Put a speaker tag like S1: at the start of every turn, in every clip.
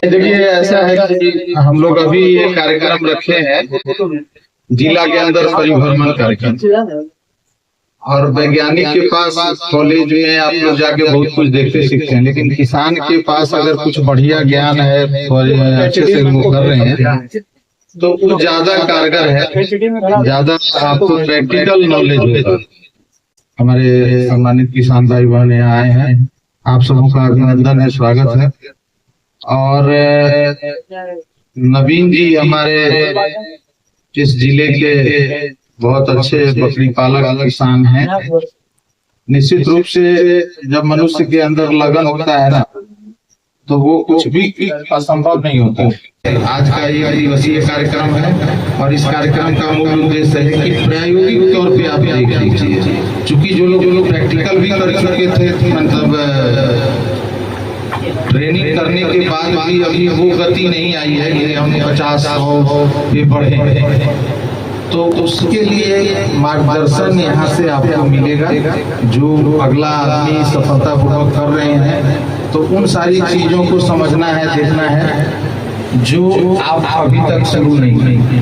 S1: देखिए ऐसा है कि हम लोग अभी ये कार्यक्रम रखे हैं जिला के अंदर परिभ्रमण कार्यक्रम, और वैज्ञानिक के पास कॉलेज में आप लोग जाके बहुत कुछ देखते सीखते हैं, लेकिन किसान के पास अगर कुछ बढ़िया ज्ञान है, अच्छे से वो कर रहे हैं तो वो ज्यादा कारगर है, ज्यादा आपको प्रैक्टिकल नॉलेज होगा। हमारे सम्मानित किसान भाई बहन यहाँ आए हैं, आप सबों का अभिनंदन है, स्वागत है। और नवीन जी हमारे इस जिले के बहुत अच्छे बकरी पालक किसान हैं। निश्चित रूप से जब मनुष्य के अंदर लगन होता है ना, तो वो कुछ भी असंभव नहीं होता। आज का ये दिवसीय कार्यक्रम है और इस कार्यक्रम का मूल उद्देश्य है कि प्रायोगिक तौर पे आप देख लीजिए, चूंकि जो लोग प्रैक्टिकल भी कर चुके थे, मतलब ट्रेनिंग करने के बाद भी अभी वो गति नहीं आई है कि हम 50-100 पे बढ़े, तो उसके लिए मार्गदर्शन यहाँ से आपको मिलेगा। जो अगला आदमी सफलतापूर्वक कर रहे हैं तो उन सारी चीजों को समझना है, देखना है जो आप अभी तक शुरू नहीं की।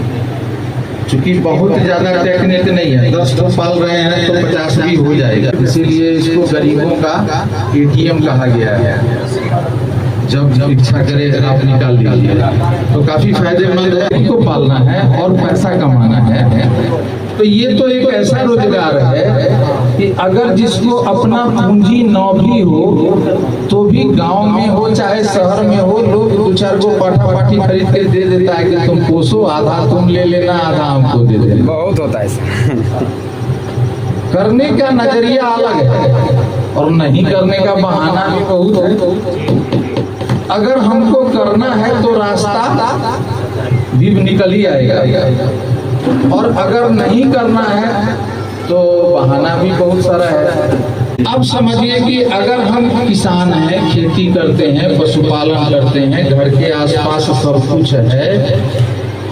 S1: चूंकि बहुत ज्यादा टेक्निक नहीं है, 10 तो पाल रहे हैं तो 50 भी हो जाएगा, इसीलिए इसको गरीबों का ATM कहा गया है। जब इच्छा करे आप निकाल लीजिए, तो काफी फायदेमंद है। इनको पालना है और पैसा कमाना है, तो ये तो एक ऐसा रोजगार है कि अगर जिसको अपना पूंजी न भी हो तो भी गांव में हो चाहे शहर में हो, लोग 2-4 गो पाठा पाठी खरीद के दे देता है कि तुम पोसो, आधा तुम ले लेना, आधा हमको दे देना।
S2: बहुत होता है
S1: करने का नजरिया अलग है और नहीं करने का बहाना भी बहुत है। अगर हमको करना है तो रास्ता भी निकल ही आएगा, और अगर नहीं करना है तो बहाना भी बहुत सारा है। अब समझिए कि अगर हम किसान हैं, खेती करते हैं, पशुपालन करते हैं, घर के आसपास सब कुछ है,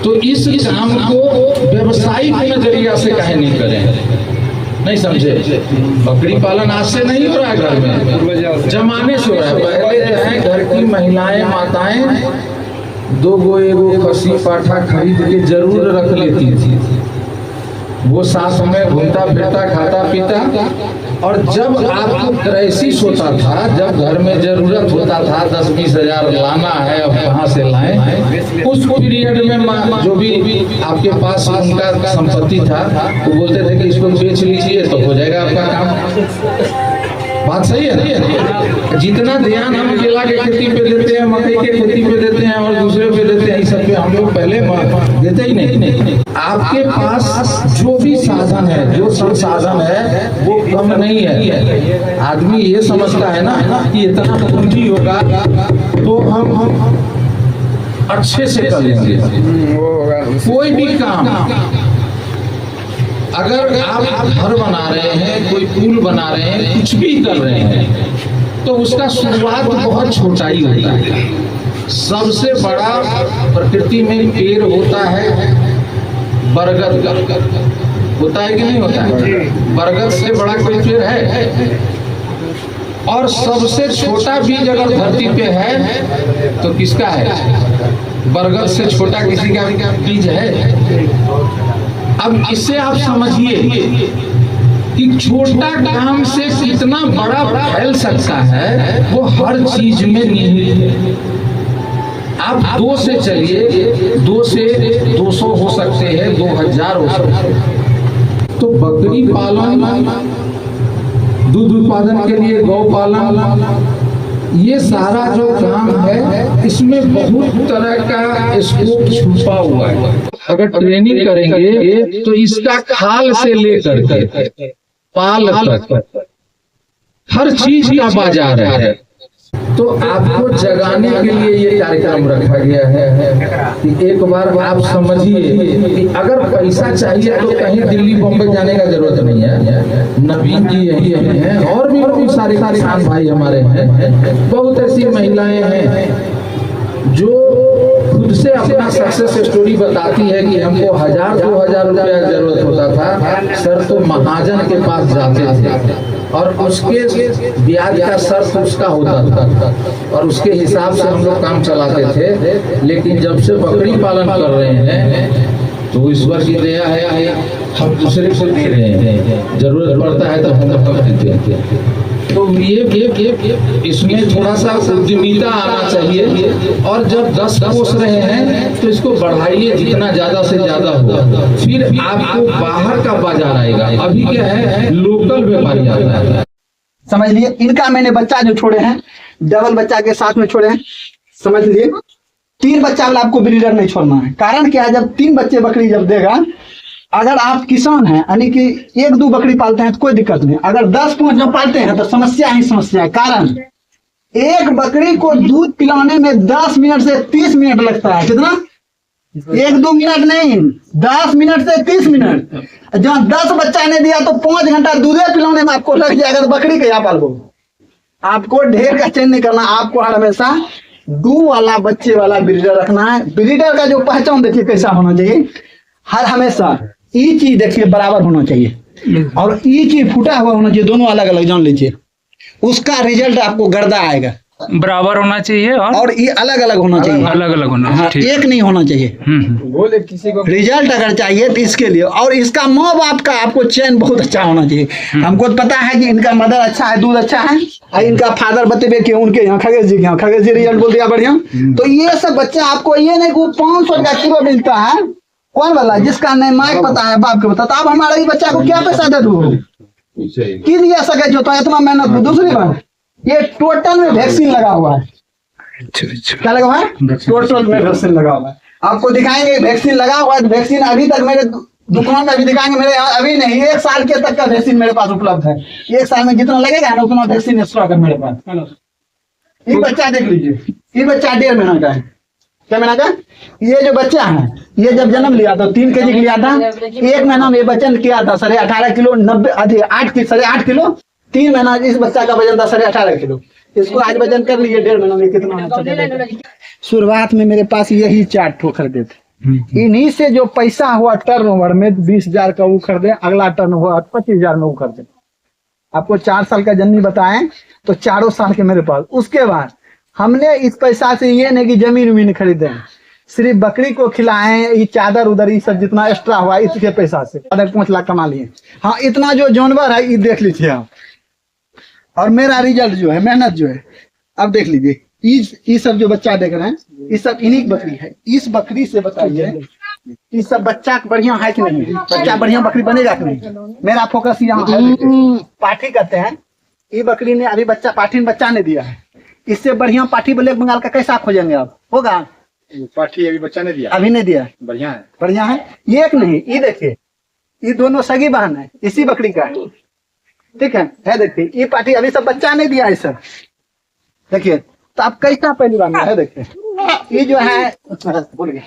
S1: तो इस काम को व्यवसायिक नजरिया से काहे नहीं करें? नहीं समझे? बकरी पालन आज से नहीं हो रहा है, घर में जमाने से हो रहा है। पहले जो है घर की महिलाएं, माताएं 2 गो 1 गो खसी पाठा खरीद के जरूर रख लेती थी। वो साथ में घूमता फिरता, खाता पीता, और जब आपको क्राइसिस होता था, जब घर में जरूरत होता था 10-20 हजार लाना है, अब कहाँ से लाएं, उस पीरियड में जो भी आपके पास उनका संपत्ति था वो बोलते थे कि इसको बेच लीजिए तो हो जाएगा आपका काम। बात सही है? जितना ध्यान हम केला के खेती पे देते हैं, मकई के खेती पे देते हैं और दूसरे पे देते हैं, इस सब पे हम लोग पहले देते ही नहीं। आपके पास जो भी साधन है, जो संसाधन है, वो कम नहीं है। आदमी ये समझता है ना कि इतना पूंजी होगा तो हम अच्छे से कर लेंगे कोई भी काम। अगर आप घर बना रहे हैं, कोई पुल बना रहे हैं, कुछ भी कर रहे हैं, तो उसका शुरुआत बहुत छोटा ही होता है। सबसे बड़ा प्रकृति में पेड़ होता है बरगद का, होता है कि नहीं होता है? बरगद से बड़ा कोई पेड़ है? और सबसे छोटा बीज अगर धरती पे है तो किसका है? बरगद से छोटा किसी का बीज है? अब इससे आप समझिए कि छोटा काम से कितना बड़ा फैल सकता है, वो हर चीज में निहित है। आप 2 से चलिए, 2 से 200 हो सकते हैं, 2000 हो सकते हैं। तो बकरी पालन, दूध उत्पादन के लिए गौ पालन, ये सारा जो काम है इसमें बहुत तरह का स्कोप छुपा हुआ है। अगर ट्रेनिंग करेंगे तो इसका खाल से लेकर के पाल तक हर चीज का बाजार है। तो आपको जगाने के लिए ये कार्यक्रम रखा गया है कि एक बार आप समझिए कि अगर पैसा चाहिए तो कहीं दिल्ली बॉम्बे जाने का जरूरत नहीं है। नवीन जी यही हैं और भी बहुत सारे किसान भाई हमारे हैं, बहुत ऐसी महिलाएं हैं जो खुद से अपना सक्सेस स्टोरी बताती है कि हमको 1000-2000 रुपया जरूरत होता था सर, तो महाजन के पास जाते थे और उसके ब्याज का शर्त उसका होता था और उसके हिसाब से हम लोग काम चलाते थे। लेकिन जब से बकरी पालन कर रहे हैं तो ईश्वर की दया है, हम दूसरे को दे रहे हैं, जरूरत पड़ता है तो हम लोग देते हैं। तो ये इसमें थोड़ा सा उद्यमिता आना चाहिए। और जब 10 पोस रहे हैं तो इसको बढ़ाइए जितना ज्यादा से ज्यादा हो, फिर आपको बाहर का बाजार आएगा। अभी क्या है, लोकल व्यापारी आता है।
S2: समझ लिए, इनका मैंने बच्चा जो छोड़े हैं डबल बच्चा के साथ में छोड़े हैं, समझ लिए। 3 बच्चा वाला आपको ब्रीडर नहीं छोड़ना है। कारण क्या है, जब 3 बच्चे बकरी जब देगा, अगर आप किसान हैं यानी कि 1-2 बकरी पालते हैं तो कोई दिक्कत नहीं, अगर 10-5 जब पालते हैं तो समस्या ही समस्या है। कारण एक बकरी को दूध पिलाने में 10 मिनट से 30 मिनट लगता है। कितना? 1-2 मिनट नहीं, 10 मिनट से 30 मिनट। जहाँ 10 बच्चा ने दिया तो 5 घंटा दूधे पिलाने में आपको लग जाएगा, तो बकरी क्या पालो। आपको ढेर का चेंज नहीं करना, आपको हर हमेशा 2 वाला बच्चे वाला ब्रीडर रखना है। ब्रीडर का जो पहचान देखिए कैसा होना चाहिए, हर हमेशा ये चीज देखिए बराबर होना चाहिए और ये चीज फूटा हुआ होना चाहिए, दोनों अलग अलग जान लीजिए, उसका रिजल्ट आपको गर्दा आएगा।
S3: बराबर होना चाहिए
S2: और ये अलग अलग होना चाहिए,
S3: अलग अलग होना।
S2: हाँ, एक नहीं होना चाहिए।
S3: बोले किसी को
S2: रिजल्ट अगर चाहिए तो इसके लिए, और इसका माँ बाप का आपको चयन बहुत अच्छा होना चाहिए। हमको तो पता है कि इनका मदर अच्छा है, दूध अच्छा है, और इनका फादर बतेबे कि उनके यहाँ खगेश जी के यहाँ, खगेश जी रिजल्ट बोल दिया बढ़िया। तो ये सब बच्चा आपको ये नहीं कि 500 का किलो मिलता है, कौन वाला जिसका नहीं माँ पता है बाप को पता, तो आप हमारे ही बच्चा को क्या पैसा दे दो की दिया सके जो, तो इतना मेहनत। दूसरी बात, ये टोटल में वैक्सीन लगा हुआ है। क्या लगा हुआ है? टोटल में वैक्सीन लगा हुआ है। आपको दिखाएंगे वैक्सीन लगा हुआ है। वैक्सीन अभी तक मेरे दुकान में अभी दिखाएंगे, मेरे यहाँ अभी नहीं, 1 साल के तक का वैक्सीन मेरे पास उपलब्ध है। 1 साल में जितना लगेगा ना उतना वैक्सीन स्टॉक है मेरे पास। ये बच्चा देख लीजिए, ये बच्चा 1.5 महीना का है। क्या महीना का? ये जो बच्चा है ये जब जन्म लिया तो 3 kg लिया था, 1 महीना में ये वजन किया था 18.5 किलो, 8.5 किलो। 3 महीना इस बच्चा का वजन था 18.5 किलो। इसको आज वजन कर लीजिए 1.5 महीना में कितना। शुरुआत में मेरे पास यही 4 ठो खरीदे थे, इन्हीं से जो पैसा हुआ टर्नओवर में 20,000 का वो खरीदे, अगला टर्न हुआ 25,000 में वो खरीदे। आपको 4 साल का जर्नी बताएं तो 4 साल के मेरे पास। उसके बाद हमने इस पैसा से ये नहीं कि जमीन उमीन खरीदे, सिर्फ बकरी को खिलाएं, ये चादर उधर ये सब जितना एक्स्ट्रा हुआ इसके पैसा से 5 लाख कमा लिए। हाँ, इतना जो जानवर है ये देख लीजिए आप, और मेरा रिजल्ट जो है, मेहनत जो है, अब देख लीजिए। ये सब जो बच्चा देख रहे हैं ये सब इन्हीं की बकरी है। इस बकरी से बताइए ये सब बच्चा बढ़िया है कि नहीं, बच्चा बढ़िया बकरी बनेगा कि नहीं। मेरा फोकस यहाँ है, पाठी कहते हैं। ये बकरी ने अभी बच्चा, पाठी ने बच्चा ने दिया है, इससे बढ़िया पाठी ब्लैक बंगाल का कैसा खोजेंगे आप? होगा?
S4: पाठी अभी बच्चा ने दिया,
S2: अभी नहीं दिया,
S4: बढ़िया है,
S2: बढ़िया है। ये एक नहीं, ये देखिए, ये दोनों सगी बहन है, इसी बकरी का है। ठीक है देखिए, ये पाठी अभी सब बच्चा नहीं दिया है सर, देखिए। तो आप कैसा पहली बार में है, देखिए ये जो है, बोल गया,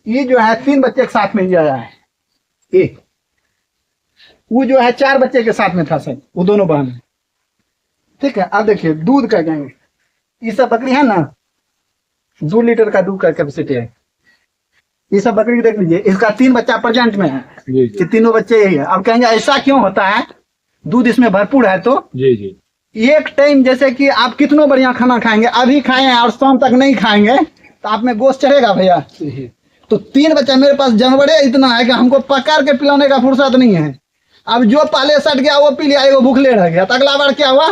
S2: ये जो है 3 बच्चे के साथ में आया है। ये वो जो है 4 बच्चे के साथ में था सर, वो दोनों बहन है। ठीक है, आप देखिए दूध का क्या, ये सब बकरी है ना 2 लीटर का दूध का कैपेसिटी है। ये सब बकरी देख लीजिए, इसका 3 बच्चा प्रेजेंट में है, ये तीनों बच्चे यही है। अब कहेंगे ऐसा क्यों होता है, दूध इसमें भरपूर है। तो
S4: जी जी,
S2: एक टाइम जैसे कि आप कितना बढ़िया खाना खाएंगे, अभी खाए और शाम तक नहीं खाएंगे तो आप में गोश्त चढ़ेगा भैया। तो 3 बच्चा मेरे पास जानवरे इतना है कि हमको पकड़ के पिलाने का फुर्सत नहीं है। अब जो पहले सट गया वो पी लिया, वो भूखले रह गया, तो अगला बार क्या हुआ,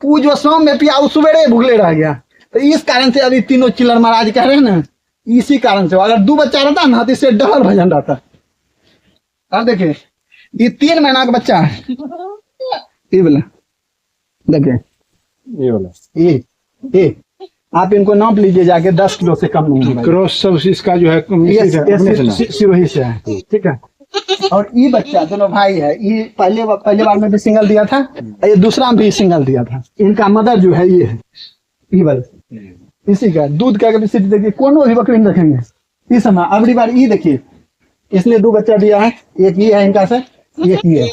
S2: वो जो शाम में पिया वो सवेरे भूखले रह गया। तो इस कारण से अभी तीनों चिल्लर महाराज कह रहे हैं ना, इसी कारण से। अगर 2 बच्चा रहता ना तो इससे डबल भजन रहता। अब देखिए ये 3 महीना का बच्चा है, ये बोला देखिए,
S4: ये वाला,
S2: ये आप इनको नाप लीजिए जाके, 10 किलो से कम नहीं है।
S4: क्रॉस सब इसका जो है
S2: सिरोही से है। ठीक है, और ये बच्चा दोनों भाई है, ये पहले बार में भी सिंगल दिया था, ये दूसरा में भी सिंगल दिया था। इनका मदर जो है ये है, ये वाला, इसी का दूध का कैपेसिटी देखिए, कोनो भी बकरी रखेंगे इस समय। अगली बार ये देखिए, इसने 2 बच्चा दिया है, एक ये है इनका सर, एक ये है,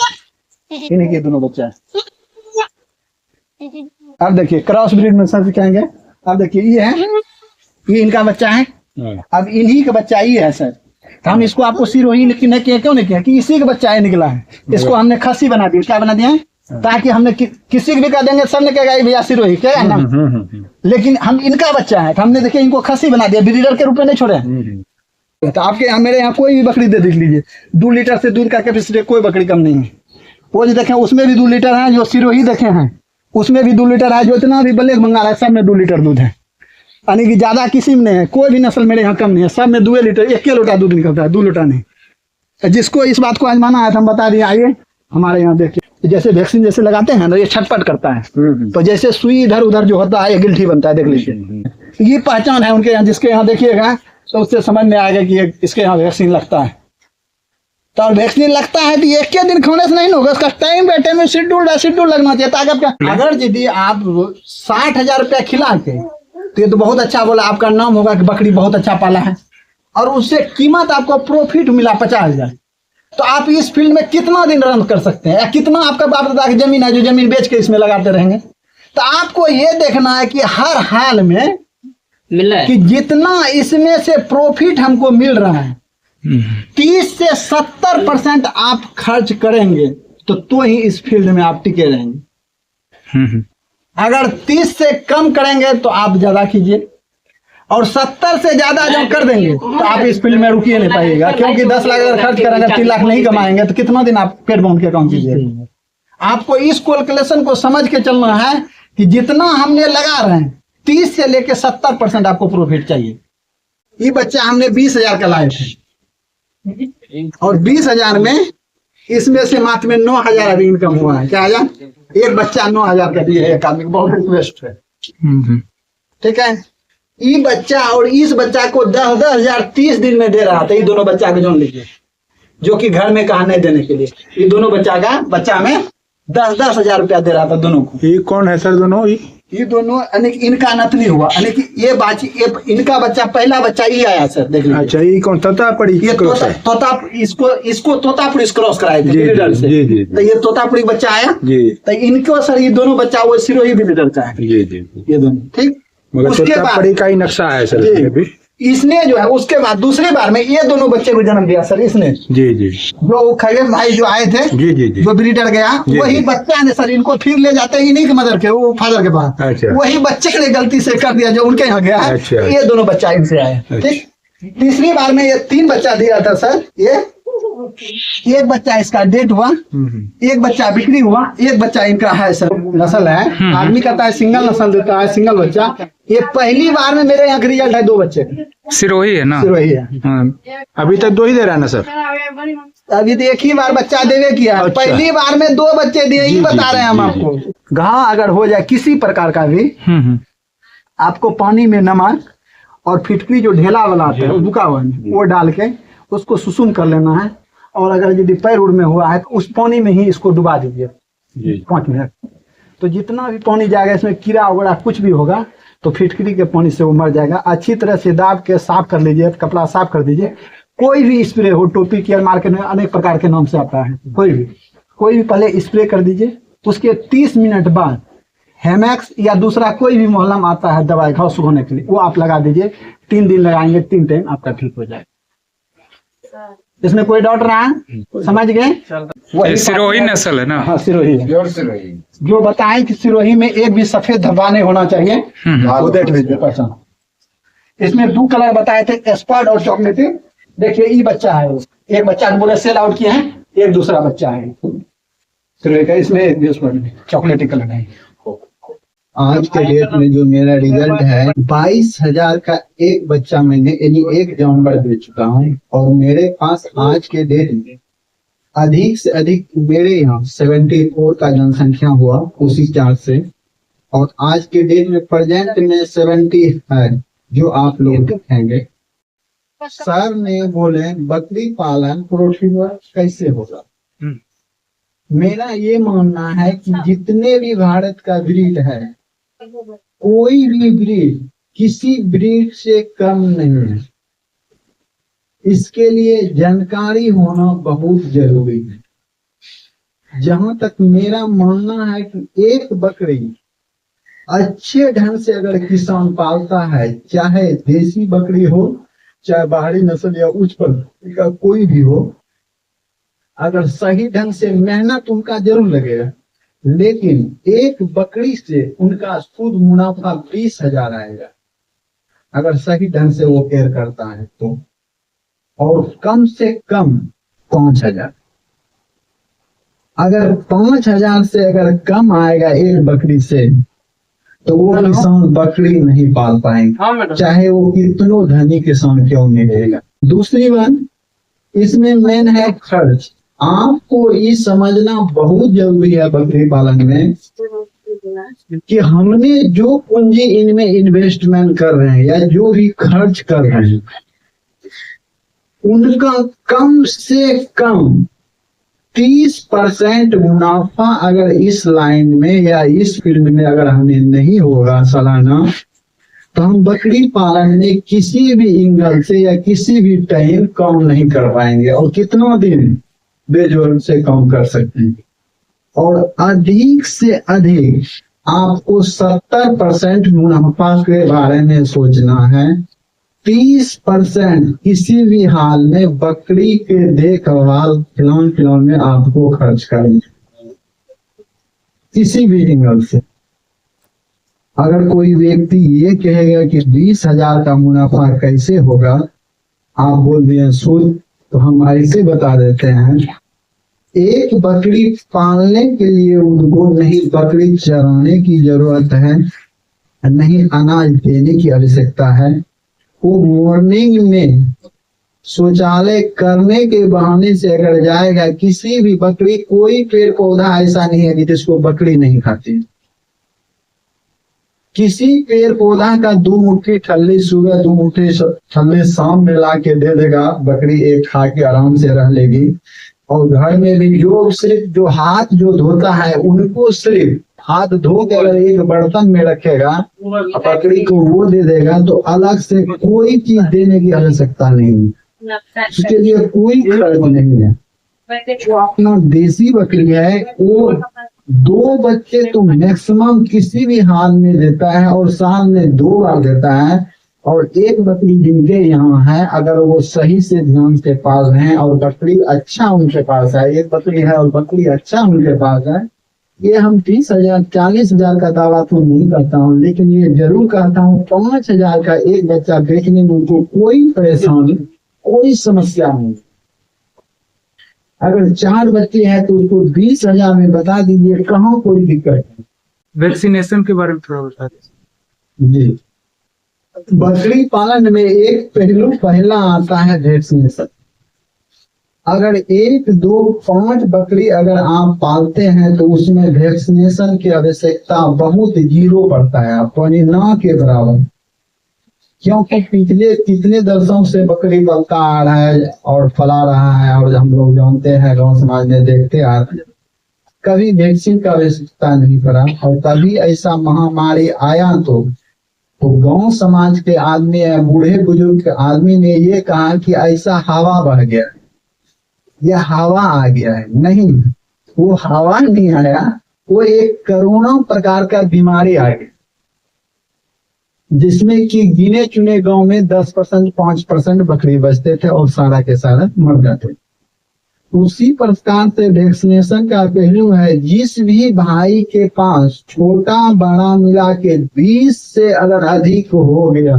S2: इन्हीं के दोनों बच्चा है। अब देखिए क्रॉस ब्रीड में सर कहेंगे। अब देखिए ये है, ये इनका बच्चा है, अब इन्हीं का बच्चा ये है सर। तो हम इसको आपको सिरोही नहीं किया, क्यों नहीं किया कि इसी का बच्चा है निकला है, इसको हमने खस्सी बना दिया। क्या बना दिया है? ताकि हमने किसी भी कह देंगे, सब ने कहेगा ये भैया सिरोही क्या है ना। लेकिन हम इनका बच्चा है, तो हमने देखिए इनको खस्सी बना दिया, ब्रीडर के रूप में नहीं छोड़े। तो आपके यहाँ मेरे यहाँ कोई भी बकरी दे देख लीजिए, 2 लीटर से दूध का कैपेसिटी कोई बकरी कम नहीं है। वो जो देखें उसमें भी 2 लीटर है, जो सिरोही देखे हैं उसमें भी 2 लीटर है, जो इतना भी ब्लैक बंगाल है सब में 2 लीटर दूध है। यानी कि ज्यादा किसी में नहीं है, कोई भी नस्ल मेरे यहाँ कम नहीं है, सब में 2 लीटर 1 लोटा दूध निकलता है, 2 लोटा नहीं। जिसको इस बात को आजमाना है तो हम बता दिए, आइए हमारे यहाँ देखिए, जैसे वैक्सीन जैसे लगाते हैं ना, ये छटपट करता है, तो जैसे सुई इधर उधर जो होता है ये गिल्ठी बनता है, देख लीजिए। ये पहचान है उनके यहाँ, जिसके यहाँ देखिएगा तो उससे समझ में आएगा कि इसके यहाँ वैक्सीन लगता है। तो वैक्सीन लगता है तो एक के दिन खाने से नहीं होगा, उसका टाइम बाय टाइम शेड्यूल लगना चाहिए, ताकि आपका अगर यदि आप 60,000 रुपया खिला के, तो ये तो बहुत अच्छा बोला, आपका नाम होगा कि बकरी बहुत अच्छा पाला है, और उससे कीमत आपको प्रॉफिट मिला 50,000, तो आप इस फील्ड में कितना दिन रन कर सकते हैं, या कितना आपका बाप दादा की जमीन है जो जमीन बेच के इसमें लगाते रहेंगे। तो आपको ये देखना है कि हर हाल में कि जितना इसमें से प्रॉफिट हमको मिल रहा है 30 से 70% आप खर्च करेंगे तो ही इस फील्ड में आप टिके रहेंगे। अगर 30 से कम करेंगे तो आप ज्यादा कीजिए, और 70 से ज्यादा जब कर देंगे तो आप इस फील्ड में रुकिए नहीं पाइएगा, क्योंकि 10 लाख अगर खर्च करेंगे 3 लाख नहीं कमाएंगे तो कितना दिन आप पेट बांध के काम कीजिए। आपको इस कैलकुलेशन को समझ के चलना है कि जितना हमने लगा रहे हैं 30 से लेके 70% आपको प्रॉफिट चाहिए। ये बच्चा हमने 20,000 का लाए थे, और 20,000 में इसमें से मात्र में 9,000 अभी इनकम हुआ है। क्या आया? एक बच्चा 9,000 का दिया है, एक आदमी को बहुत रिक्वेस्ट है। ठीक है, ये बच्चा और इस बच्चा को 10,000 30 दिन में दे रहा था। ये दोनों बच्चा को जोड़ लीजिए, जो कि घर में कहा नहीं देने के लिए, ये दोनों बच्चा में 10,000 रुपया दे रहा था दोनों को।
S4: ये कौन है सर दोनों?
S2: ये दोनों इनका नतली हुआ, यानी कि ये बाची इनका बच्चा पहला बच्चा ये आया सर, देख लीजिए।
S4: अच्छा, ये कौन तोतापुरी?
S2: ये तोता इसको तोतापुरी क्रॉस कराए थे ब्रीडर से। तो ये तोतापुरी बच्चा आया जी, तो इनको सर ये दोनों बच्चा वो सिरोही ब्रीडर का है जी जी, ये दोनों। ठीक,
S4: मगर तोतापुरी का ही नक्शा है सर इसमें।
S2: इसने जो है उसके बाद दूसरी बार में ये दोनों बच्चे को जन्म दिया सर इसने जी जी, जो खगेश भाई जो आए थे जी जी जी, जो ब्रीडर गया वही बच्चा ने सर इनको फिर ले जाते ही नहीं कि मदर के वो फादर के पास। अच्छा, वही बच्चे ने गलती से कर दिया जो उनके यहाँ गया है। अच्छा, ये दोनों बच्चा इनसे आए। ठीक, तीसरी बार में ये 3 बच्चा दिया था सर। ये एक बच्चा इसका डेट हुआ, एक बच्चा बिक्री हुआ, एक बच्चा इनका है सर नस्ल है। आदमी कहता है सिंगल नस्ल देता है, सिंगल बच्चा। ये पहली बार में मेरे यहाँ का रिजल्ट है 2 बच्चे,
S3: सिरोही है ना? सिरोही है।
S4: अभी तक 2 ही दे रहा है ना सर?
S2: अभी तो एक ही बार बच्चा देवे किया। अच्छा, पहली बार में 2 बच्चे दिए, ये बता रहे हैं हम आपको। घाव अगर हो जाए किसी प्रकार का भी, आपको पानी में नमक और फिटकरी जो ढेला वाला आता है बुका हुआ वो डाल के उसको सुसुम कर लेना है, और अगर यदि पैर उड़ में हुआ है तो उस पानी में ही इसको डुबा दीजिए 5 मिनट। तो जितना भी पानी जाएगा इसमें कीड़ा वगैरह कुछ भी होगा तो फिटकरी के पानी से वो मर जाएगा। अच्छी तरह से दाब के साफ कर लीजिए, कपड़ा साफ कर दीजिए। कोई भी स्प्रे हो, टोपी केयर मार्केट में अनेक प्रकार के नाम से आता है, कोई भी पहले स्प्रे कर दीजिए। उसके 30 मिनट बाद हेमैक्स या दूसरा कोई भी मोहलम आता है दवाई घाव सुखाने के लिए, वो आप लगा दीजिए। 3 दिन लगाएंगे, 3 टाइम आपका ठीक हो जाएगा। इसमें कोई डाउट रहा है? समझ गए?
S3: सिरोही नस्ल है ना?
S2: हाँ, सिरोही है। जो बताएं कि सिरोही में एक भी सफेद धब्बा नहीं होना चाहिए, वो देख लीजिए पहचान। इसमें 2 कलर बताए थे, एस्पर्ड और चॉकलेटी। देखिए ये बच्चा है, एक बच्चा बोले सेल आउट किए हैं, एक दूसरा बच्चा है सिरोही का। इसमें एक चॉकलेटी कलर है।
S5: आज के डेट में जो मेरा रिजल्ट है 22,000 का एक बच्चा मैंने यानी एक जानवर दे चुका हूँ, और मेरे पास आज के डेट में अधिक से अधिक मेरे यहाँ 74 का जनसंख्या हुआ उसी चार्ट से, और आज के डेट में प्रेजेंट में 70 है जो आप लोग देखेंगे। सर ने बोले बकरी पालन प्रोफिटेबल कैसे होगा। मेरा ये मानना है कि जितने भी भारत का ब्रीड है, कोई भी ब्रीड किसी ब्रीड से कम नहीं है। इसके लिए जानकारी होना बहुत जरूरी है। जहां तक मेरा मानना है कि एक बकरी अच्छे ढंग से अगर किसान पालता है, चाहे देसी बकरी हो चाहे बाहरी नस्ल या उच्च प्रजाति का कोई भी हो, अगर सही ढंग से मेहनत उनका जरूर लगेगा, लेकिन एक बकरी से उनका शुद्ध मुनाफा 20,000 आएगा, अगर सही ढंग से वो केयर करता है तो, और कम से कम 5,000। अगर 5,000 से अगर कम आएगा एक बकरी से, तो वो किसान बकरी नहीं पाल पाएंगे, चाहे वो कितनों धनी किसान क्यों नहीं रहेगा। दूसरी बात, इसमें मेन है खर्च। आपको ये समझना बहुत जरूरी है बकरी पालन में कि हमने जो पूंजी इनमें इन्वेस्टमेंट कर रहे हैं या जो भी खर्च कर रहे हैं, उनका कम से कम 30% मुनाफा अगर इस लाइन में या इस फील्ड में अगर हमें नहीं होगा सालाना, तो हम बकरी पालन में किसी भी एंगल से या किसी भी टाइम काम नहीं कर पाएंगे। और कितना दिन बेजोड़ से काम कर सकते हैं। और अधिक से अधिक आपको 70% मुनाफा के बारे में सोचना है। 30% किसी भी हाल में बकरी के देखभाल खिलौन में आपको खर्च करना, किसी भी एंगल से। अगर कोई व्यक्ति ये कहेगा कि 20,000 का मुनाफा कैसे होगा, आप बोल दिए शुद्ध, तो हम ऐसे बता देते हैं, एक बकरी पालने के लिए उनको नहीं बकरी चराने की जरूरत है, नहीं अनाज देने की आवश्यकता है। वो मॉर्निंग में शौचालय करने के बहाने से अगर जाएगा, किसी भी बकरी, कोई पेड़ पौधा ऐसा नहीं है कि जिसको बकरी नहीं खाती। किसी पेड़ पौधा का 2 मुट्ठी ठल्ली सुबह 2 मुट्ठी ठल्ली शाम में ला के दे देगा, बकरी एक खा के आराम से रह लेगी। और घर में भी जो सिर्फ जो हाथ जो धोता है, उनको सिर्फ हाथ धो के अगर एक बर्तन में रखेगा, बकरी को वो दे देगा, तो अलग से कोई चीज देने की आवश्यकता नहीं, उसके लिए कोई खर्च नहीं है। वो अपना देसी बकरी है, वो 2 बच्चे तो मैक्सिमम किसी भी हाल में देता है, और साल में 2 बार देता है। और एक बकरी जिनके यहाँ है, अगर वो सही से ध्यान से पाल रहे हैं और बकरी अच्छा उनके पास है, एक बकरी है और बकरी अच्छा उनके पास है, ये हम 30,000 40,000 का दावा तो नहीं करता हूँ, लेकिन ये जरूर कहता हूँ 5,000 का एक बच्चा बेचने में उनको कोई परेशानी, कोई समस्या नहीं। अगर 4 बच्चे हैं तो उसको 20,000 में बता दीजिए, कहाँ कोई दिक्कत है।
S3: वैक्सीनेशन के बारे में थोड़ा बता दीजिए।
S5: जी, बकरी पालन में एक पहला आता है वैक्सीनेशन। अगर 1, 2, 5 बकरी अगर आप पालते हैं, तो उसमें वैक्सीनेशन की आवश्यकता बहुत 0 पड़ता है, आपको ना के बराबर। क्योंकि पिछले कितने दशकों से बकरी पलता आ रहा है और फैला रहा है, और हम लोग जानते हैं, गांव समाज में देखते आ रहे हैं, कभी वैक्सीन का आवश्यकता नहीं पड़ा। और तभी ऐसा महामारी आया तो गांव समाज के आदमी या बूढ़े बुजुर्ग आदमी ने ये कहा कि ऐसा हवा बह गया, यह हवा आ गया है। नहीं, वो हवा नहीं आया, वो एक कोरोना प्रकार का बीमारी आ गया, जिसमें कि गिने चुने गांव में 10% 5% बकरी बचते थे और सारा के सारा मर जाते। उसी प्रकार से वैक्सीनेशन का पहलू है, जिस भी भाई के पास छोटा बड़ा मिला के 20 से अगर अधिक हो गया,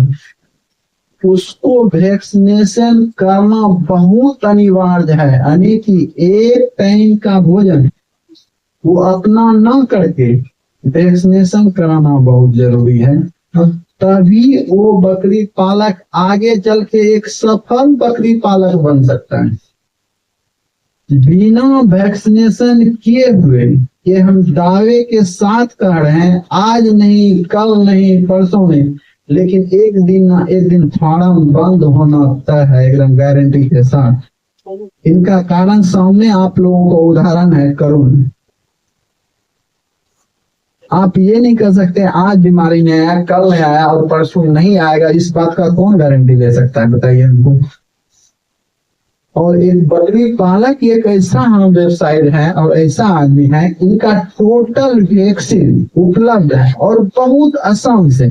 S5: उसको वैक्सीनेशन करना बहुत अनिवार्य है। यानी कि एक टाइम का भोजन वो अपना न करके वैक्सीनेशन कराना बहुत जरूरी है, तभी वो बकरी पालक आगे चल के एक सफल बकरी पालक बन सकता है। बिना वैक्सीनेशन किए हुए ये हम दावे के साथ कह रहे हैं, आज नहीं, कल नहीं, परसों नहीं, लेकिन एक दिन ना एक दिन फार्म बंद होना तय है, एकदम गारंटी के साथ। इनका कारण सामने आप लोगों को उदाहरण है करुण। आप ये नहीं कर सकते आज बीमारी नहीं आया, कल नहीं आया और परसों नहीं आएगा, इस बात का कौन गारंटी ले सकता है, बताइए हमको। और एक बकरी पालक एक ऐसा व्यवसाय है और ऐसा आदमी है, इनका टोटल वैक्सीन उपलब्ध है और बहुत आसान से,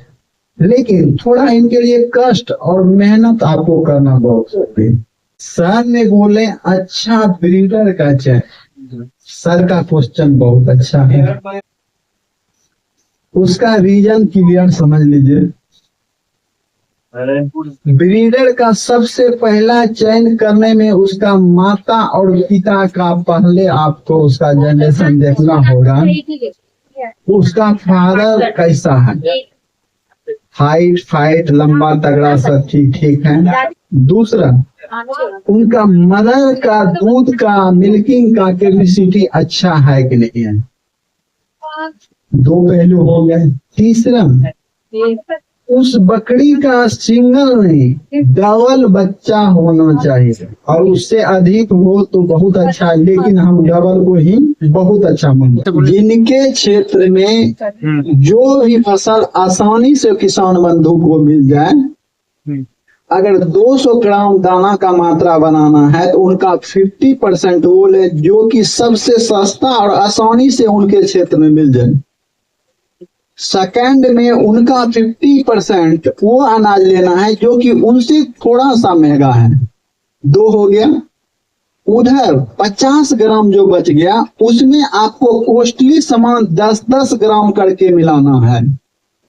S5: लेकिन थोड़ा इनके लिए कष्ट और मेहनत आपको करना बहुत जरूरी है। शहर में बोले अच्छा ब्रीडर का चयन, सर का क्वेश्चन बहुत अच्छा है, उसका रीजन क्लियर समझ लीजिए। ब्रीडर का सबसे पहला चयन करने में उसका माता और पिता का पहले आपको उसका जनरेशन देखना होगा। उसका फादर कैसा है, हाइट फाइट लंबा तगड़ा सब ठीक ठीक है। दूसरा, उनका मदर का दूध का मिल्किंग का कैपेसिटी अच्छा है कि नहीं है, 2 पहलू हो गए। तीसरा, उस बकरी का सिंगल नहीं डबल बच्चा होना चाहिए, और उससे अधिक हो तो बहुत अच्छा है, लेकिन हम डबल को ही बहुत अच्छा मानते हैं। जिनके क्षेत्र में जो भी फसल आसानी से किसान बंधु को मिल जाए, अगर 200 ग्राम दाना का मात्रा बनाना है तो उनका 50% वो ले जो कि सबसे सस्ता और आसानी से उनके क्षेत्र में मिल जाए। सेकंड में उनका 50% वो अनाज लेना है जो कि उनसे थोड़ा सा महंगा है, 2 हो गया। उधर 50 ग्राम जो बच गया उसमें आपको कॉस्टली सामान 10-10 ग्राम करके मिलाना है।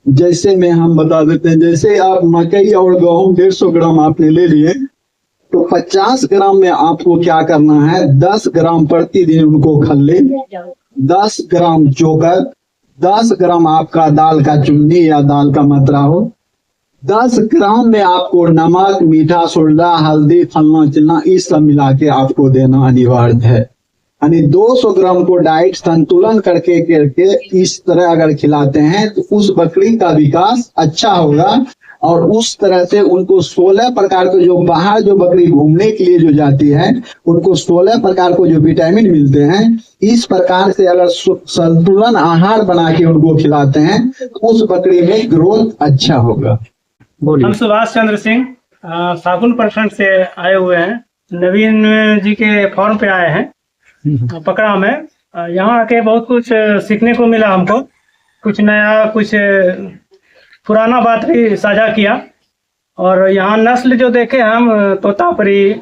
S5: जैसे में हम बता देते हैं, जैसे आप मकई और गेहूं 150 ग्राम आपने ले लिए, तो 50 ग्राम में आपको क्या करना है, 10 ग्राम प्रतिदिन उनको खल्ले, 10 ग्राम चोकर, 10 ग्राम आपका दाल का चुन्नी या दाल का मात्रा हो, 10 ग्राम में आपको नमक, मीठा सोडा, हल्दी, फलना चिलना इस सब मिला के आपको देना अनिवार्य है। यानी 200 ग्राम को डाइट संतुलन करके इस तरह अगर खिलाते हैं तो उस बकरी का विकास अच्छा होगा। और उस तरह से उनको 16 प्रकार के जो बाहर जो बकरी घूमने के लिए जो जाती है उनको 16 प्रकार को जो विटामिन मिलते हैं, इस प्रकार से अगर संतुलन आहार बना के उनको खिलाते हैं तो उस बकरी में ग्रोथ अच्छा होगा।
S3: हम सुभाष चंद्र सिंह सागुन प्रखंड से आए हुए हैं, नवीन जी के फॉर्म पे आए हैं पकड़ा में। यहाँ आके बहुत कुछ सीखने को मिला हमको, कुछ नया कुछ पुराना बात भी साझा किया। और यहाँ नस्ल जो देखे हम, तोतापरी,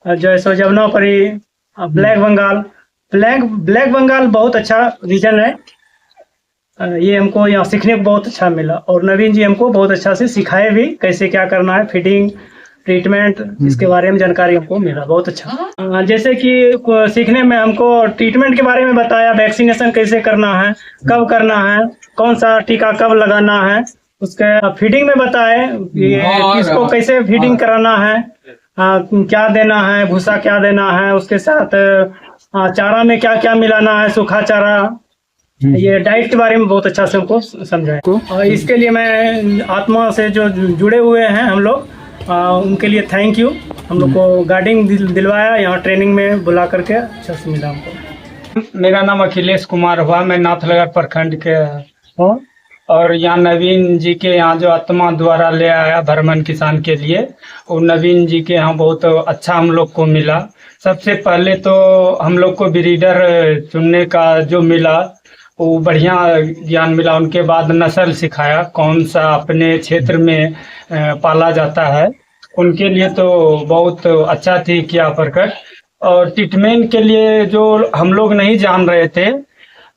S3: जैसो जमुनापरी, ब्लैक बंगाल, ब्लैक बंगाल बहुत अच्छा रीजन है। ये हमको यहाँ सीखने को बहुत अच्छा मिला। और नवीन जी हमको बहुत अच्छा से सिखाए भी कैसे क्या करना है, फीडिंग, ट्रीटमेंट, इसके बारे में जानकारी हमको मिला बहुत अच्छा। जैसे कि सीखने में हमको ट्रीटमेंट के बारे में बताया, वैक्सीनेशन कैसे करना है, कब करना है, कौन सा टीका कब लगाना है, उसके फीडिंग में बताए किसको कैसे फीडिंग कराना है, क्या देना है, भूसा क्या देना है, उसके साथ चारा में क्या क्या मिलाना है, सूखा चारा, ये डाइट के बारे में बहुत अच्छा से हमको समझाया। और इसके लिए मैं आत्मा से जो जुड़े हुए हैं हम लोग, उनके लिए थैंक यू। हम लोग को गाइडिंग दिलवाया, यहाँ ट्रेनिंग में बुला करके अच्छा से मिला हमको।
S6: मेरा नाम अखिलेश कुमार हुआ, मैं नाथनगर प्रखंड के हूँ। और यहाँ नवीन जी के यहाँ जो आत्मा द्वारा ले आया भरमन किसान के लिए, वो नवीन जी के यहाँ बहुत अच्छा हम लोग को मिला। सबसे पहले तो हम लोग को ब्रीडर चुनने का जो मिला वो बढ़िया ज्ञान मिला। उनके बाद नस्ल सिखाया, कौन सा अपने क्षेत्र में पाला जाता है, उनके लिए तो बहुत अच्छा थी किया प्रकट। और ट्रीटमेंट के लिए जो हम लोग नहीं जान रहे थे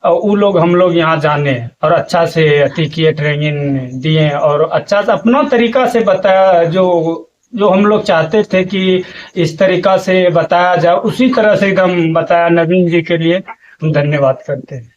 S6: वो लोग हम लोग यहाँ जाने और अच्छा से अति किए, ट्रेनिंग दिए और अच्छा से अपना तरीका से बताया। जो हम लोग चाहते थे कि इस तरीका से बताया जाए, उसी तरह से एकदम बताया। नवीन जी के लिए हम धन्यवाद करते हैं।